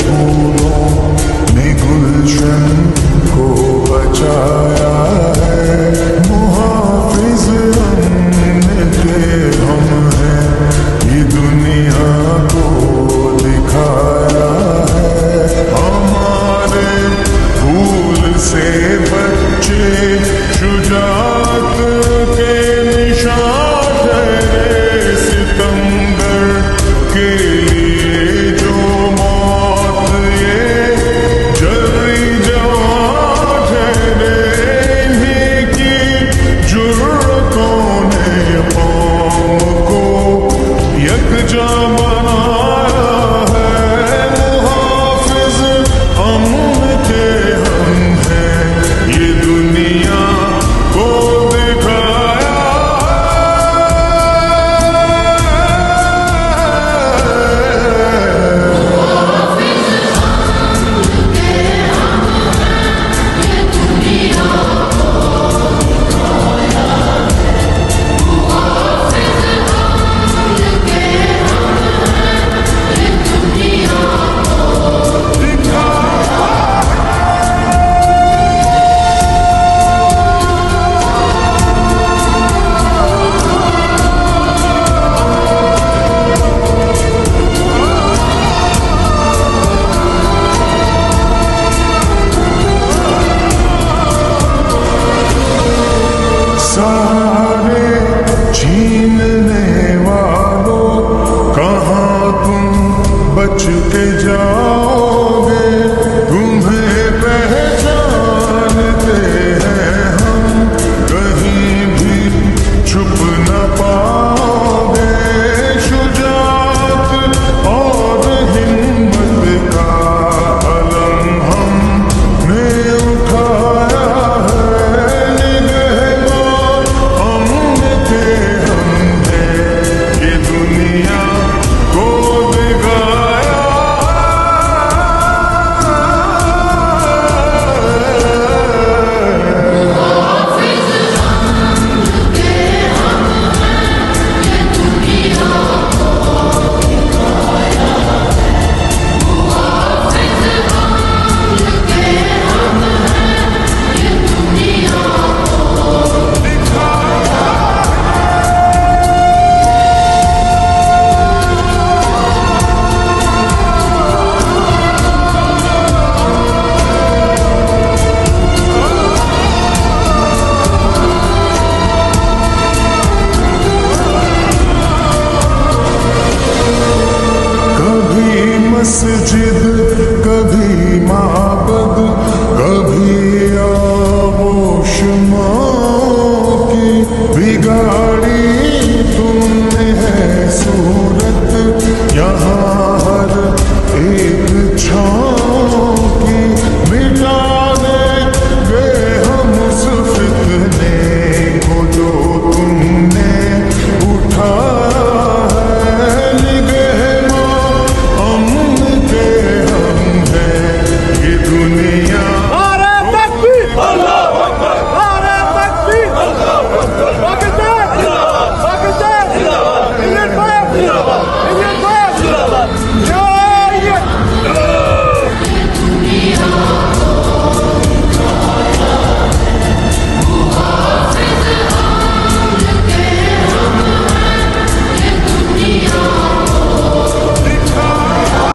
फूलों ने गुलशन को बचाया है। मुहाफिज अमन के हम हैं, ये दुनिया को दिखाया है। हमारे फूल से बच्चे शुजात के निशान ठहरे। सितंबर के लिए जो मौत ये जर्री जवान ठहरे। इन्हीं की जुर्रतों ने कौम को यकजा बनाया है। मुहाफिज अमन के हम हैं, ये दुनिया को दिखाया। सारे छीनने वालों, कहाँ तुम बच के जाओगे। तुम्हें पहचानते हैं हम, कहीं भी छुप न पाओगे। शुजाअत और हिम्मत का अलम हमने उठाया है। निगहबान अमन के हम हैं, ये दुनिया को दिखाया। कभी मस्जिद